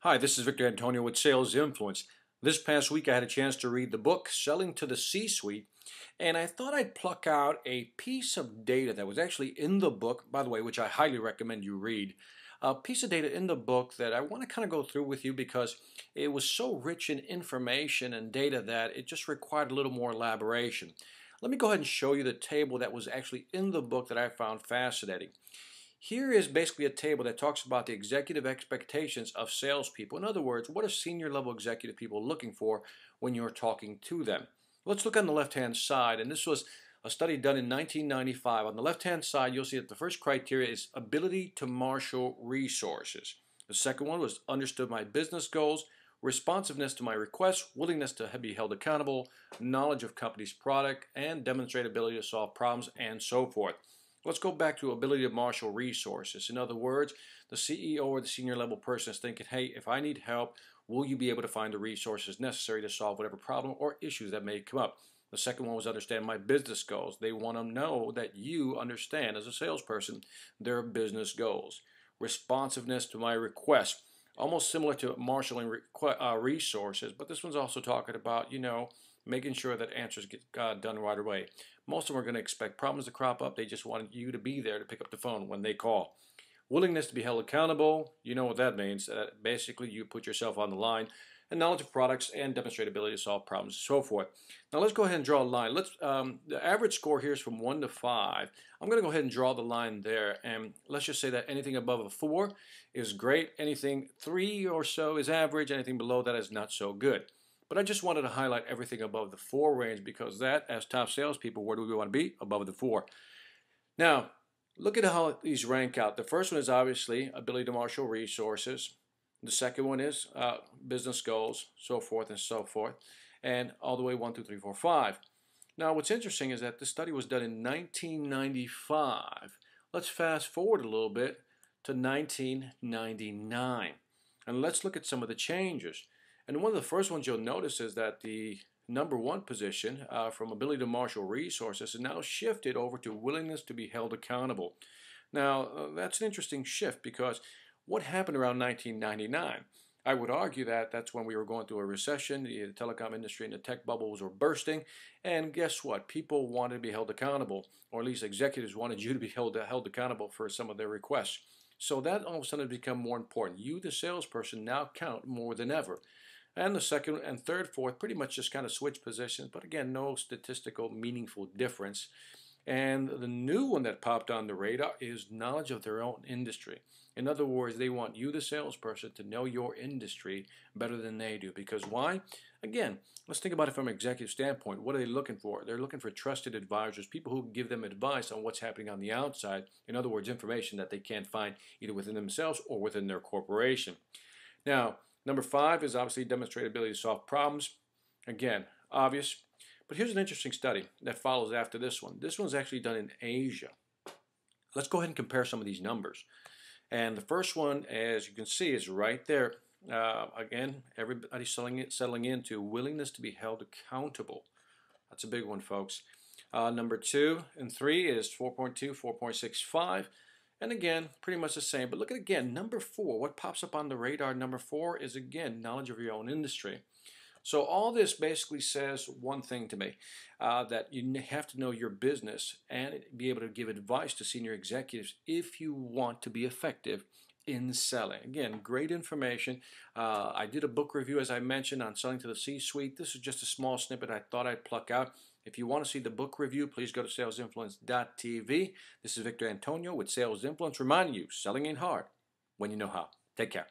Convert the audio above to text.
Hi, this is Victor Antonio with Sales Influence. This past week I had a chance to read the book Selling to the C-Suite, and I thought I'd pluck out a piece of data that was actually in the book, by the way, which I highly recommend you read. A piece of data in the book that I want to kind of go through with you because it was so rich in information and data that it just required a little more elaboration. Let me go ahead and show you the table that was actually in the book that I found fascinating. Here is basically a table that talks about the executive expectations of salespeople. In other words, what are senior level executive people looking for when you're talking to them? Let's look on the left-hand side, and this was a study done in 1995. On the left-hand side, you'll see that the first criteria is ability to marshal resources. The second one was understood my business goals, responsiveness to my requests, willingness to be held accountable, knowledge of company's product, and demonstrate ability to solve problems, and so forth. Let's go back to ability to marshal resources. In other words, the CEO or the senior level person is thinking, hey, if I need help, will you be able to find the resources necessary to solve whatever problem or issues that may come up? The second one was understand my business goals. They want to know that you understand as a salesperson their business goals. Responsiveness to my requests. Almost similar to marshaling resources, but this one's also talking about, making sure that answers get done right away. Most of them are going to expect problems to crop up. They just want you to be there to pick up the phone when they call. Willingness to be held accountable, you know what that means. Basically, you put yourself on the line. And knowledge of products and demonstrate ability to solve problems and so forth. Now let's go ahead and draw a line. The average score here is from 1 to 5. I'm going to go ahead and draw the line there. And let's just say that anything above a 4 is great. Anything 3 or so is average. Anything below that is not so good. But I just wanted to highlight everything above the 4 range because that, as top salespeople, where do we want to be? Above the 4. Now, look at how these rank out. The first one is obviously ability to marshal resources. The second one is business goals, so forth and so forth, and all the way 1, 2, 3, 4, 5. Now, what's interesting is that this study was done in 1995. Let's fast forward a little bit to 1999, and let's look at some of the changes. And one of the first ones you'll notice is that the number 1 position from ability to marshal resources is now shifted over to willingness to be held accountable. Now, that's an interesting shift because what happened around 1999? I would argue that that's when we were going through a recession, the telecom industry and the tech bubbles were bursting, and guess what? People wanted to be held accountable, or at least executives wanted you to be held accountable for some of their requests. So that all of a sudden has become more important. You, the salesperson, now count more than ever. And the second and third, fourth, pretty much just kind of switch positions, but again, no statistical meaningful difference. And the new one that popped on the radar is knowledge of their own industry. In other words, they want you, the salesperson, to know your industry better than they do. Because why? Again, let's think about it from an executive standpoint. What are they looking for? They're looking for trusted advisors, people who give them advice on what's happening on the outside. In other words, information that they can't find either within themselves or within their corporation. Now, number 5 is obviously demonstrate ability to solve problems. Again, obvious. But here's an interesting study that follows after this one. This one's actually done in Asia. Let's go ahead and compare some of these numbers. And the first one, as you can see, is right there. Again, everybody's settling into willingness to be held accountable. That's a big one, folks. Number 2 and 3 is 4.2, 4.65. And again, pretty much the same. But look at again, number 4. What pops up on the radar? Number 4 is, again, knowledge of your own industry. So all this basically says one thing to me, that you have to know your business and be able to give advice to senior executives if you want to be effective in selling. Again, great information. I did a book review, as I mentioned, on selling to the C-suite. This is just a small snippet I thought I'd pluck out. If you want to see the book review, please go to salesinfluence.tv. This is Victor Antonio with Sales Influence, reminding you, selling ain't hard when you know how. Take care.